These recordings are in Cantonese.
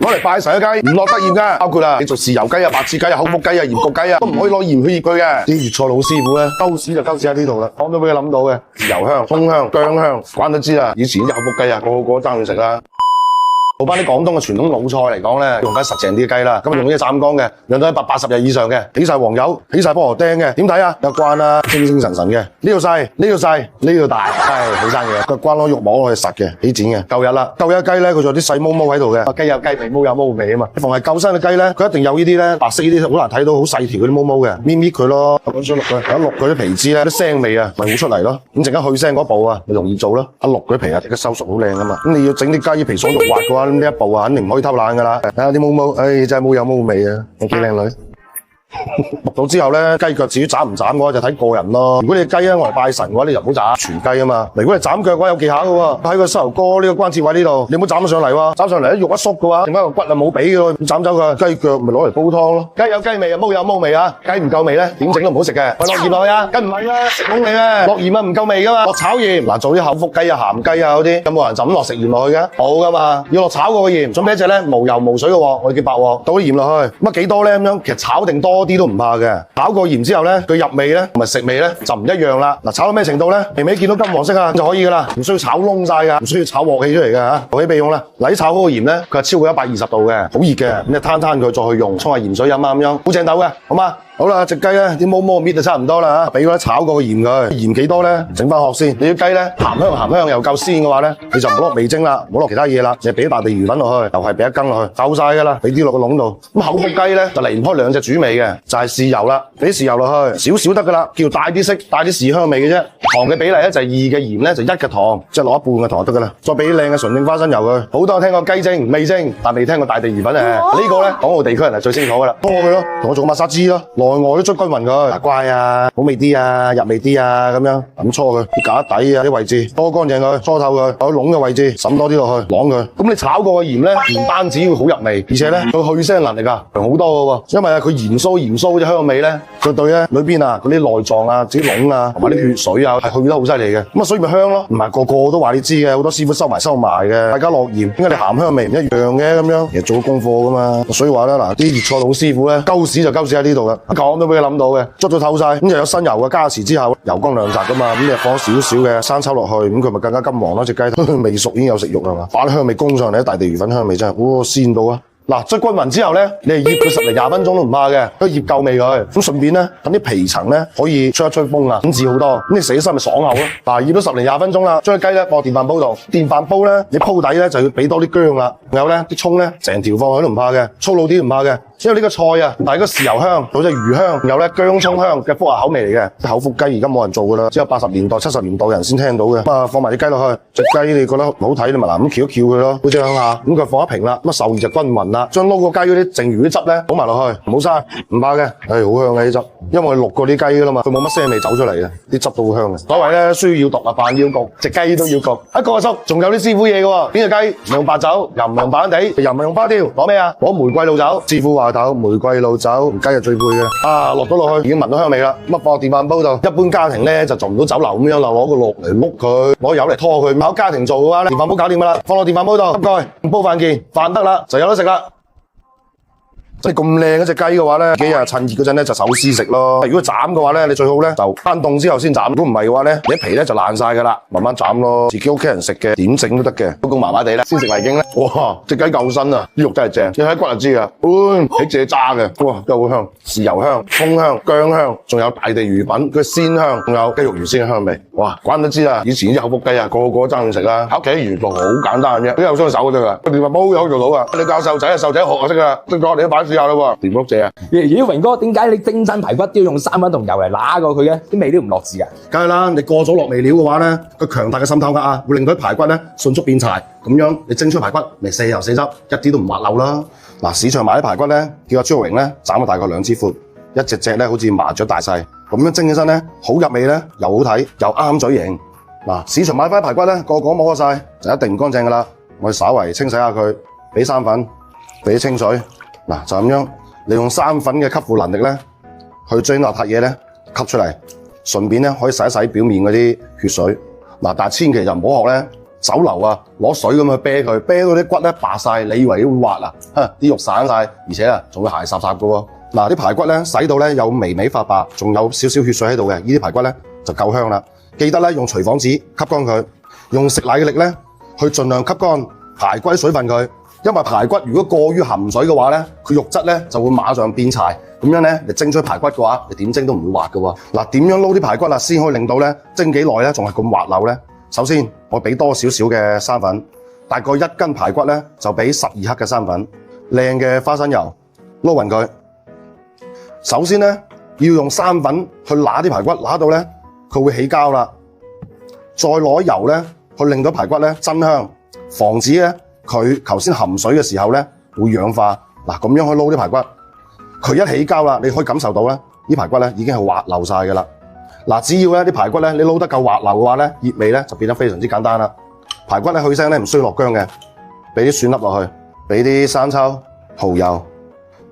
攞嚟拜神嘅雞唔落得鹽㗎，包括啦，你做豉油雞啊、白切雞啊、口福雞啊、鹽焗雞啊，都唔可以攞鹽去醃佢嘅。啲粵菜老師傅咧，鳩屎就鳩屎喺呢度啦，講到俾佢諗到嘅，豉油香、葱香、薑香，關都知啦。以前啲口福雞啊，個個爭去食啦。做翻啲廣東嘅傳統老菜嚟講咧，用翻實淨啲嘅雞啦，咁用呢個湛江嘅，養到180日以上嘅，起晒黃油，起晒菠蘿釘嘅，點睇啊？有關啦，精精神神嘅，呢度細，呢度細，呢度大，係好生嘢。個關攞肉摸落去實嘅，起剪嘅，夠日啦。夠日雞咧，佢仲有啲細毛毛喺度嘅，雞有雞味，毛有毛味啊嘛。逢係夠身嘅雞咧，佢一定有呢啲咧，白色呢啲好難睇到，好細條嗰啲毛毛嘅，搣佢咯，咁水落去，一淥佢啲皮脂咧，啲腥味啊，咪好出嚟咯。咁陣間去腥嗰步啊，咪容易做咯。一淥佢啲皮啊，即刻收熟好靚啊嘛。咁你要整啲雞皮爽肉滑嘅話，咁呢一步啊，肯定唔可以偷懶噶啦。睇下啲毛毛，唉，真係毛有毛味啊，幾靚女。淥到之後咧，雞腳至於斬唔斬嘅話就睇個人咯。如果你雞咧我嚟拜神嘅話，你就唔好斬全雞啊嘛。如果你斬腳嘅話有技巧嘅喎，喺個膝頭哥呢個關節位呢度，你唔好斬上嚟喎。斬上嚟啲肉一縮嘅話，剩翻個骨啊冇俾嘅喎，斬走佢。雞腳咪攞嚟煲湯咯。雞有雞味啊，毛有毛味啊。雞唔夠味咧，點整都唔好食嘅。喂，落鹽落去啊？梗唔係啦，食懵你咩？落鹽啊唔夠味噶嘛。落炒鹽嗱，做啲口福雞啊、鹹雞啊嗰啲，有冇人就咁落食鹽落去嘅？冇噶嘛，要落炒過嘅鹽。準備一隻咧無油無水嘅鑊，我哋叫白鑊，倒啲鹽落去。乜幾多咧？咁樣其實炒定多啲都唔怕嘅。炒過鹽之後咧，佢入味咧同埋食味咧就唔一樣啦。嗱，炒到咩程度咧？微微見到金黃色啊就可以噶啦，唔需要炒燶晒噶，唔需要炒鑊氣出嚟嘅嚇。火起備用啦。嗱，啲炒嗰個鹽咧，佢係超過120度嘅，好熱嘅。咁你攤佢再去用，沖下鹽水飲啊咁樣，好正斗嘅，好嘛？好啦，隻雞咧啲毛毛搣就差唔多啦嚇，俾嗰啲炒過嘅鹽佢，鹽幾多咧？整翻殼先。你啲雞咧鹹香又夠鮮嘅話咧，你就唔好落味精啦，唔好落其他嘢啦，就俾大地魚粉落去，又係俾一羹落去，夠晒㗎啦，俾啲落個籠度。咁口福雞咧就離唔開兩隻主味嘅，就係豉油啦，俾豉油落去，少少得㗎啦，叫帶啲色，帶啲豉香味嘅啫。糖嘅比例咧就係2嘅鹽咧就1嘅糖，即係落一半嘅糖就得㗎啦。再俾啲靚嘅純正花生油佢。好多人聽過雞精、味精，但未聽過大地魚粉呢個咧，港澳地區人係最清楚㗎啦。幫我佢咯，同我做個抹砂脂咯，內外都捽均勻佢。乖啊，好味啲啊，入味啲啊，咁樣咁搓佢啲架底啊啲位置，搓乾淨佢，搓透佢，喺籠嘅位置滲多啲落去，啷佢。咁你炒過嘅鹽咧，唔單止會好入味，而且咧佢去腥能力啊強好多嘅喎。因為佢鹽酥嘅香味咧，佢對咧裏邊啊嗰啲內臟啊、自己籠啊同埋啲血水啊係去得好犀利嘅。咁啊所以咪香咯，唔係個個都話你知嘅，好多師傅收埋嘅。大家落鹽，點解你鹹香味唔一樣嘅咁樣？其實做功課噶嘛。所以話咧嗱，啲粵菜老師傅咧，鳩屎就鳩屎喺呢度啦，講都俾佢諗到嘅。捽到透晒，咁又有新油嘅加持之後，油光亮澤噶嘛，咁你放少少嘅生抽落去，咁佢咪更加金黃咯，隻雞未熟已經有食肉係嘛，把啲香味攻上嚟，大地魚粉香味真係好鮮到啊！嗱，捽均勻之後咧，你係醃佢10零20分鐘都唔怕嘅，都醃夠味佢。咁順便咧，等啲皮層咧可以吹一吹風啊，緊緻好多。咁你食起身咪爽口咯。嗱，醃咗10零20分鐘啦，將啲雞咧放電飯煲度。電飯煲咧，你鋪底咧就要俾多啲薑啦。仲有咧啲葱咧，成條放喺度唔怕嘅，粗魯啲唔怕嘅。因為呢個菜啊，但係個豉油香，好似魚香，有咧薑葱香嘅複合口味嚟嘅。口福雞而家冇人做噶啦，只有80年代、70年代人先聽到嘅。咁啊，放埋啲雞落去，隻雞你覺得唔好睇，你咪嗱咁翹一翹佢咯，好似向下。咁佢放一平啦，咁啊受熱就均勻啦。將撈個雞嗰啲剩餘啲汁咧倒埋落去，唔好嘥，唔怕嘅，好香嘅啲汁，因為我哋淥過啲雞噶啦嘛，佢冇乜腥味走出嚟嘅，啲汁都好香嘅。所謂咧，需要焗啊，飯要焗，隻雞都要焗。一個叔仲有啲師傅嘢嘅喎，邊隻雞唔用白酒，又唔用白蘭地，又唔用花雕，攞咩啊？攞玫瑰露酒。師傅話頭玫瑰露酒，雞就最配嘅啦。啊，落咗落去已經聞到香味啦。咁啊放電飯煲度，一般家庭咧就做唔到酒樓咁樣啦，攞個鑊嚟碌佢，攞油嚟拖佢。考家庭做嘅話咧，電飯煲搞掂㗎啦，放落電飯煲度，冚蓋，煲飯件，飯得啦，就有得食啦。即係咁靚嗰隻雞嘅話咧，自己趁熱嗰陣咧就手撕食咯。如果斬嘅話咧，你最好咧就攤凍之後先斬。如果唔係嘅話咧，你啲皮咧就爛晒噶啦，慢慢斬咯。自己屋企人食嘅點整都得嘅。老公麻麻地啦，先食為敬咧。哇，隻雞夠身啊，啲肉真係正，你睇骨就知噶。起自己揸嘅，哇，都好香，豉油香、葱香、薑香，仲有大地魚粉佢鮮香，仲有雞肉原先嘅香味。哇，關都知啦，以前啲口福雞啊，個個都爭去食啦。喺屋企啲魚檔好簡單嘅啫，都有雙手嘅啫㗎。個電飯煲有做到啊。你教細路仔啊，細路仔學就識啦。識咗你都擺試下啦喎，甜碌姐啊！咦，榮哥，點解你蒸親排骨都要用3分同油嚟揦過佢嘅？啲味都唔落字㗎？梗係啦，你過咗落味料嘅話咧，個強大嘅滲透壓啊，會令到啲排骨咧迅速變柴。咁樣你蒸出排骨，咪4油4汁，一啲都唔滑溜啦。嗱，市場買啲排骨咧，叫阿朱浩榮咧斬咗大概2支闊，一隻隻咧好似麻雀大細，咁樣蒸起身咧好入味咧，又好睇，又啱嘴型。嗱，市場買翻排骨咧，個個摸晒就一定唔乾淨㗎啦。我哋稍為清洗下佢，俾生粉，俾清水，嗱就咁樣。利用生粉嘅吸附能力咧，去將邋遢嘢咧吸出嚟，順便咧可以洗一洗表面嗰啲血水。嗱，但係千祈就唔好學咧酒樓啊，攞水咁去啤佢，啤到啲骨咧白晒，你以為會滑啊？啲肉散晒，而且啊仲會鞋霎霎噶喎。嗱，啲排骨咧洗到咧有微微發白，仲有少少血水喺度嘅，呢啲排骨咧就夠香啦。記得咧用廚房紙吸乾佢，用食奶嘅力咧去盡量吸乾排骨水分佢。因為排骨如果過於含水嘅話咧，佢肉質咧就會馬上變柴，咁樣咧你蒸出排骨嘅話，你點蒸都唔會滑㗎喎。嗱，點樣撈啲排骨啊，先可以令到咧蒸幾耐咧仲係咁滑溜咧？首先我俾多少少嘅生粉，大概1斤排骨咧就俾12克嘅生粉，靚嘅花生油撈勻佢。首先咧要用生粉去揦啲排骨，揦到咧佢會起膠啦，再攞油咧去令到排骨咧增香，防止咧佢頭先含水嘅時候咧會氧化。嗱，咁樣可以撈啲排骨，佢一起膠啦，你可以感受到咧啲排骨咧已經係滑溜晒㗎啦。嗱，只要咧啲排骨咧你撈得夠滑溜嘅話咧，醃味咧就變得非常之簡單啦。排骨咧去腥咧唔需要落薑嘅，俾啲蒜粒落去，俾啲生抽、蠔油，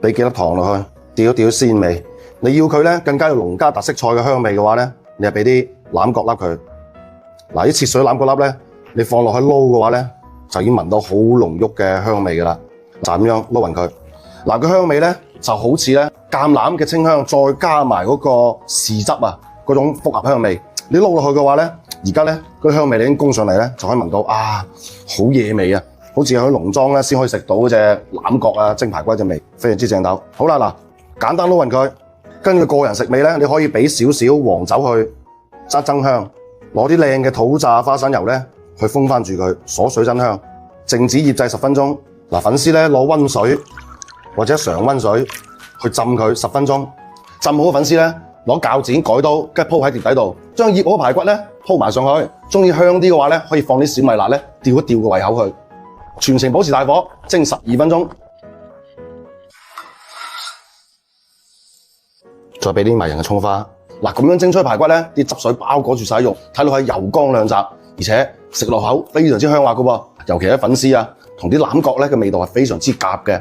俾幾粒糖落去，調一調鮮味。你要佢咧更加有農家特色菜嘅香味嘅話咧，你就俾啲欖角粒佢。嗱，啲切水欖角粒咧，你放落去撈嘅話咧，就已經聞到好濃郁嘅香味㗎啦。就咁樣撈勻佢。嗱，個香味咧就好似咧橄欖嘅清香，再加埋嗰個豉汁啊嗰種複合香味。你撈落去嘅話咧，而家咧嗰香味你已經供上嚟咧，就可以聞到啊好野味啊，好似喺農莊咧先可以食到嗰隻欖角啊蒸排骨隻味，非常之正斗。好啦，嗱，簡單撈勻佢，根據個人食味咧，你可以俾少少黃酒去增香，攞啲靚嘅土炸花生油咧去封翻住佢，鎖水增香，靜止醃製10分鐘。嗱，粉絲咧攞溫水或者常溫水去浸佢10分鐘，浸好嘅粉絲咧攞鉸剪改刀，跟住鋪喺碟底度，將醃好嘅排骨咧鋪埋上去。中意香啲嘅話咧，可以放啲小米辣咧調一調個胃口去，全程保持大火蒸12分鐘，再俾啲迷人嘅蔥花。嗱，咁樣蒸出嘅排骨咧，啲汁水包裹住晒肉，睇落係油光亮澤，而且食落口非常之香滑㗎喎。尤其係粉絲啊，同啲欖角咧嘅味道係非常之夾嘅。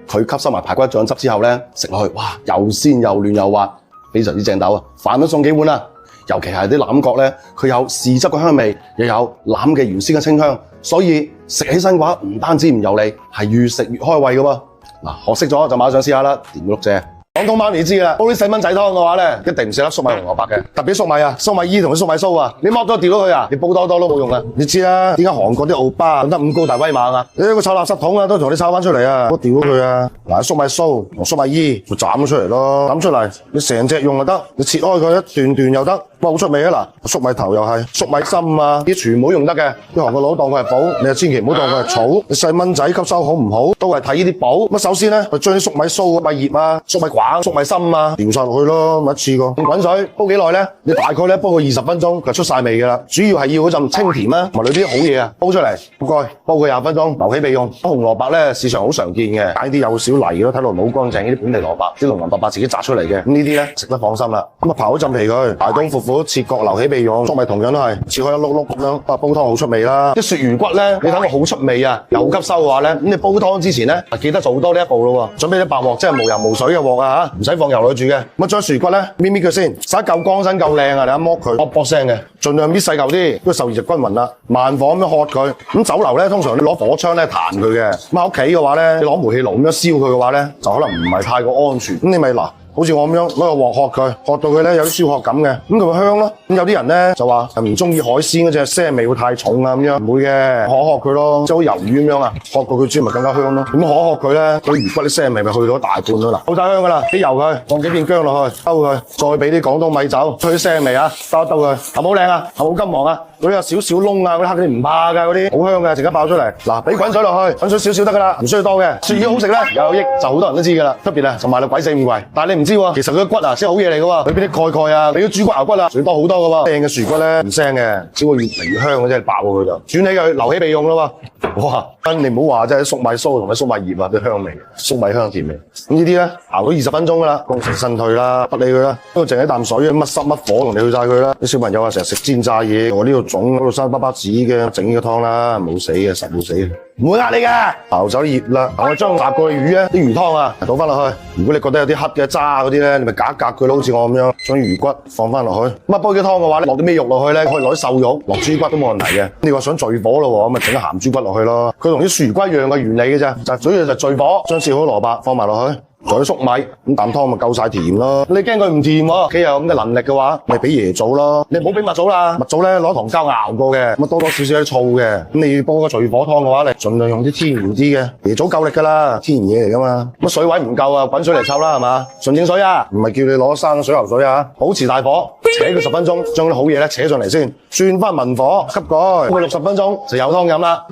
佢吸收埋排骨醬汁之後咧，食落去哇又鮮又嫩又滑，非常之正斗啊！飯都送幾碗啦。尤其係啲欖角咧，佢有豉汁嘅香味，又有欖嘅原先嘅清香，所以食起身嘅話唔單止唔油膩，係越食越開胃㗎喎。嗱，學識咗就馬上試下啦，掂碌蔗。廣東媽咪知㗎啦，煲啲細蚊仔湯嘅話咧，一定唔食得粟米紅蘿蔔嘅，特別粟米啊，粟米衣同啲粟米鬚啊，你剝咗掉咗佢啊，你煲多都冇用啊！你知啦，點解韓國啲歐巴得咁高大威猛啊？你個臭垃圾桶啊，都同你抄翻出嚟啊！我掉咗佢啊！嗱，粟米鬚同粟米衣咪斬咗出嚟咯，斬出嚟你成隻用就得，你切開佢一段段又得，哇好出味啊！嗱，粟米頭又係粟米心啊，啲全部用得嘅。啲韓國佬當佢係寶，你就千祈唔好當佢係草。你細蚊仔吸收好唔好，都係睇呢啲寶。咁首先咧，就將啲粟米鬚、粟米葉啊、粟米梗、粟米心啊，調晒落去咯，咪一次過。滾水煲幾耐咧？你大概咧煲個20分鐘，就出晒味㗎啦。主要係要嗰陣清甜啊，同埋裏邊啲好嘢啊，煲出嚟，唔該，煲佢20分鐘，留起備用。紅蘿蔔咧，市場好常見嘅，揀啲有少泥咯，睇落好乾淨呢啲本地蘿蔔，啲農民伯伯自己摘出嚟嘅。咁呢啲咧食得放心啦。咁啊刨咗浸皮佢，大刀闊斧切角留起備用。粟米同樣都係切開一碌碌咁樣，煲湯好出味啦。啲鱈魚骨咧，你睇佢好出味啊，又吸收嘅話咧，咁你煲湯之前咧，記得做多呢一步咯喎。準備啲白鑊，即係無油無水嘅鑊啊嚇，唔使放油落去煮嘅。咁啊將鱈魚骨咧搣搣佢先，洗一嚿乾身夠靚啊，你一剝佢卜卜聲嘅，盡量搣細嚿啲，因為受熱就均勻啦。慢火咁樣喝佢。咁酒樓咧通常你攞火槍咧彈佢嘅，咁喺屋企嘅話咧，你攞煤氣爐咁樣燒佢嘅話咧，就可能唔係太過安全。咁你咪嗱。好似我咁樣攞個鑊喝佢，喝到佢咧有啲燒殼感嘅，咁佢會香咯。咁有啲人咧就話唔中意海鮮嗰隻腥味會太重啊咁樣，唔會嘅，喝佢咯，即係好魷魚咁樣啊，喝到佢煮咪更加香咯。咁喝佢咧，嗰啲魚骨啲腥味咪去到一大半咯。嗱，好晒香噶啦，啲油佢，放幾片薑落去，兜佢，再俾啲廣東米酒，去啲腥味啊，兜一兜佢，係咪好靚啊？係咪好金黃啊？嗰啲有少少窿啊，嗰啲黑啲唔怕㗎，嗰啲好香嘅，陣間爆出嚟。嗱，俾滾水落去，滾水少少得㗎啦，唔需要多嘅。鱈魚好食咧，又有益，就好多人都知㗎啦。出邊啊就賣到鬼死咁貴，但係你唔知喎，其實佢骨啊先好嘢嚟㗎喎，裏邊啲鈣啊，俾啲豬骨牛骨啊，仲要多好多㗎喎。靚嘅鱈魚骨咧唔腥嘅，只會越嚟越香嘅啫，爆佢就轉起佢，留起備用咯喎。哇！你唔好話即係粟米鬚同埋粟米葉啊，啲香味，粟米香甜味。咁呢啲咧熬到20分鐘㗎啦，功成身退啦，不理佢啦，不過淨係一啖水，乜濕乜火同你去晒佢啦。啲小朋友啊成日食煎炸嘢，我呢度腫嗰度生巴巴子嘅，整呢個湯啦，冇死嘅，實冇死嘅。唔會呃你嘅。熬酒熱啦，我將烚過嘅魚咧，啲魚湯啊倒翻落去。如果你覺得有啲黑嘅渣嗰啲咧，你咪隔一隔佢咯，好似我咁樣，將魚骨放翻落去。咁啊煲嘅湯嘅話咧，落啲咩肉落去咧？可以攞啲瘦肉，落豬骨都冇問題嘅。你話想聚火咯，咁咪整啲鹹豬骨落去咯。佢同啲薯魚骨一樣嘅原理嘅啫，主要就聚火，將切好蘿蔔放埋落去。仲有粟米，咁啖湯咪夠晒甜咯。你驚佢唔甜喎，屋企有咁嘅能力嘅話，咪俾椰棗咯。你唔好俾蜜棗啦，蜜棗咧攞糖膠熬過嘅，咁多多少少有啲醋嘅。咁你煲個聚火湯嘅話，你盡量用啲天然啲嘅椰棗夠力噶啦，天然嘢嚟噶嘛。乜水位唔夠啊，滾水嚟湊啦，係嘛？純淨水啊，唔係叫你攞生水喉水啊。保持大火，扯佢10分鐘，將啲好嘢咧扯上嚟先，轉翻文火，吸蓋，煲佢60分鐘就有湯飲啦。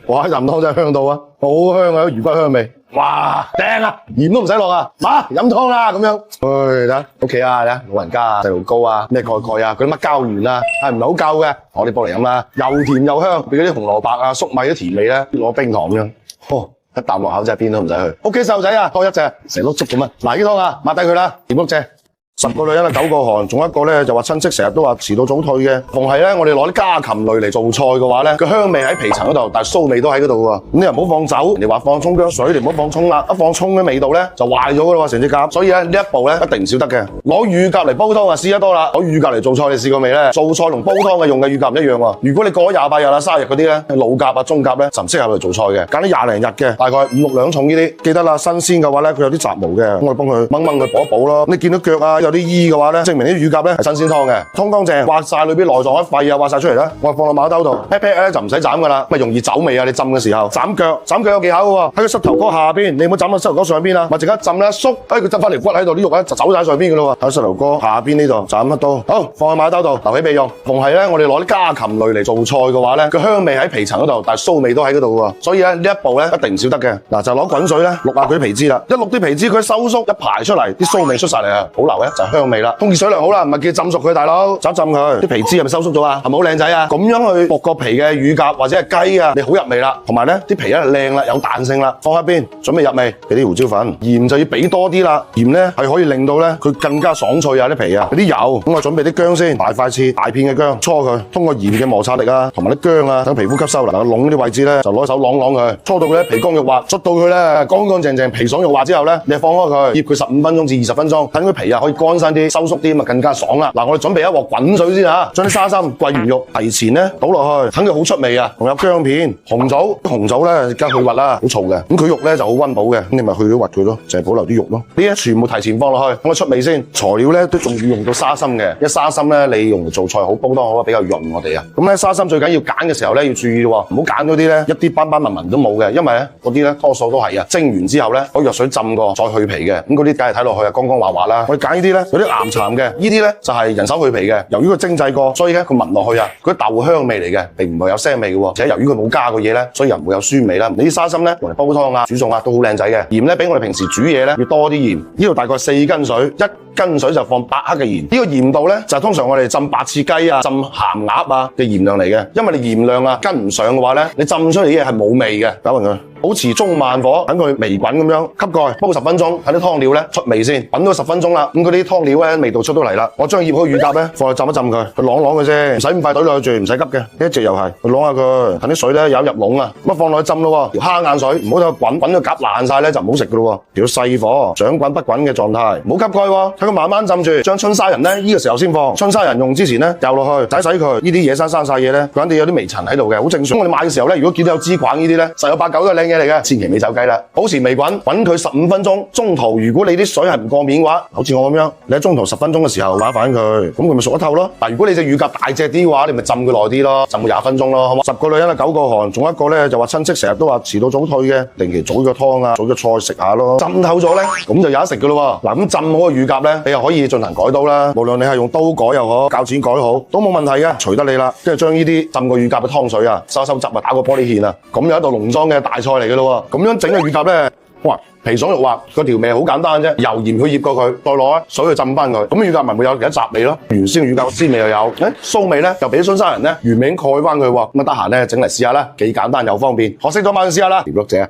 哇！啖湯真係香到啊，好香啊，魚骨香味。哇，正啊，鹽都唔使落啊，飲湯啦咁樣。睇屋企啊，老人家啊，細路哥啊，咩蓋啊，嗰啲乜膠原啊，係唔係好夠嘅？我哋煲嚟飲啦，又甜又香，俾嗰啲紅蘿蔔啊、粟米啲甜味咧，攞冰糖咁樣，一啖落口真係邊都唔使去。屋企細路仔啊，多一隻，成碌粥咁啊，嗱，呢湯啊，抹低佢啦，甜碌蔗。10個女人9個寒，仲有一個咧就話親戚成日都話遲到早退嘅。逢係咧，我哋攞啲家禽類嚟做菜嘅話咧，個香味喺皮層嗰度，但係臊味都喺嗰度喎。咁你又唔好放酒，人哋話放葱薑水，你唔好放葱啦，一放葱嘅味道咧就壞咗噶啦喎，成隻鴿。所以咧呢一步咧一定唔少得嘅。攞乳鴿嚟煲湯啊，試得多啦。攞乳鴿嚟做菜，你試過未咧？做菜同煲湯嘅用嘅乳鴿唔一樣喎。如果你過咗28日啦、30日嗰啲咧，老鴿啊、中鴿咧就唔適合嚟做菜嘅。揀啲20零日嘅，大概5、6兩重呢啲。記得啦，新鮮嘅話咧，佢有啲雜毛嘅，咁我哋幫佢掹佢補一補咯。你見到腳啊有啲衣嘅話咧，證明啲乳鴿咧係新鮮湯嘅，湯乾淨，挖晒裏邊內臟啲肺啊，挖晒出嚟啦，我放落馬兜度，劈劈咧就唔使斬噶啦，咪容易走味啊！你浸嘅時候斬腳有技巧嘅喎，喺個膝頭哥下邊，你唔好斬到膝頭哥上邊啊，咪陣間浸咧縮，佢執翻條骨喺度，啲肉咧就走晒上邊噶咯喎，喺膝頭哥下邊呢度斬一刀，好放喺馬兜度留起備用。逢係咧我哋攞啲家禽類嚟做菜嘅話咧，個香味喺皮層嗰度，但係臊味都喺嗰度喎，所以咧呢一步咧一定唔少得嘅。嗱就攞滾水咧渌下佢啲皮脂啦，一渌啲皮脂佢收縮一排出嚟，啲臊味出晒嚟啊，保留咧就係香味啦。熱水涼好啦，唔係叫浸熟佢，大佬浸佢，啲皮脂係咪收縮咗啊？係咪好靚仔啊？咁樣去焗個皮嘅乳鴿或者係雞啊，你好入味啦，同埋咧啲皮咧靚啦，有彈性啦，放喺邊，準備入味，俾啲胡椒粉，鹽就要俾多啲啦，鹽咧係可以令到咧佢更加爽脆啊啲皮啊，有啲油，咁我準備啲薑先，大塊切大片嘅薑，搓佢，通過鹽嘅摩擦力啊，同埋啲薑啊，等皮膚吸收啦，嗱窿啲位置咧就攞手啷啷佢，搓到佢咧皮光肉滑，捽到佢咧乾乾淨淨，皮爽肉滑之後咧，你放開佢，醃佢15分鐘至20分鐘，等佢皮啊可以乾身啲，收縮啲，咁啊更加爽啦。嗱，我哋準備一鑊滾水先嚇，將啲沙參、桂圓肉提前咧倒落去，等佢好出味啊。仲有薑片、紅棗咧，而家去核啦，好燥嘅。咁佢肉咧就好溫補嘅，咁你咪去咗核佢咯，就係保留啲肉咯。呢啲全部提前放落去，等佢出味先。材料咧都仲要用到沙參嘅，因為沙參咧你用嚟做菜好煲湯好比較潤我哋啊。咁咧沙參最緊要揀嘅時候咧要注意喎，唔好揀嗰啲咧一啲斑斑紋紋都冇嘅，因為咧嗰啲咧多數都係啊蒸完之後咧攞藥水浸過再去皮嘅，咁嗰啲梗係睇落去啊光光滑滑啦。我哋揀呢啲咧有啲岩蠶嘅，呢啲咧就係人手去皮嘅。由於佢精製過，所以咧佢聞落去啊，佢豆香味嚟嘅，並唔係有腥味嘅喎。而且由於佢冇加過嘢咧，所以又唔會有酸味啦。你啲沙參咧用嚟煲湯啊、煮餸啊都好靚仔嘅。鹽咧比我哋平時煮嘢咧要多啲鹽，呢度大概4斤水，1斤水就放8克嘅鹽。呢個鹽度咧就係通常我哋浸白切雞啊、浸鹹鴨啊嘅鹽量嚟嘅。因為你鹽量啊跟唔上嘅話咧，你浸出嚟啲嘢係冇味嘅。攪勻佢，保持中慢火，等佢微滾咁樣，吸蓋，煲10分鐘，等啲湯料咧出味先。滾到10分鐘啦，咁嗰啲湯料咧味道出到嚟啦。我將醃好乳鴿咧放去浸一浸佢，去啷啷佢先，唔使咁快懟落去住，唔使急嘅。一直又係去啷下佢，等啲水咧有入籠啊。咁放落去浸咯，條蝦眼水唔好等佢滾到鴿爛晒咧就唔好食噶咯。調細火，掌滾不滾嘅狀態，唔好吸蓋喎，睇佢慢慢浸住。將春沙仁咧呢個時候先放，春沙仁用之前咧掉落去洗佢。呢啲野生晒嘢咧，佢肯定有啲微塵喺度嘅，好正常。我哋買嘅時候咧，如果見到有支滾呢啲咧，十有八九都係靚嘢嚟嘅，千祈未走雞啦。保持微滾，滾佢15分鐘。中途如果你啲水係唔過面嘅話，好似我咁樣，你喺中途10分鐘嘅時候打返佢，咁佢咪熟得透咯。但如果你隻乳鴿大隻啲嘅話，你咪浸佢耐啲咯，浸佢20分鐘咯，好嘛？10個女人9個寒，仲有一個咧就話親戚成日都話遲到早退嘅，定期煮個湯啊，煮個菜食下咯。浸透咗咧，咁就有得食噶咯喎。嗱，咁浸好個乳鴿咧，你又可以進行改刀啦。無論你係用刀改又好，鉸剪改好，都冇問題嘅，隨得你啦。跟住將呢啲浸過乳鴿嘅湯水啊，收汁啊，打個玻璃芡啊，咁有一道農莊嘅大菜嚟噶咯喎。咁樣整嘅乳鴿咧，哇！皮爽肉滑，個調味好簡單啫，油鹽去醃過佢，再攞水去浸翻佢，咁乳鴿咪會有其他雜味咯。原先乳鴿鮮味又有，臊味咧又俾春沙人咧原味蓋翻佢喎。咁啊得閒咧整嚟試下啦，幾簡單又方便。學識咗馬上試下啦，條碌姐。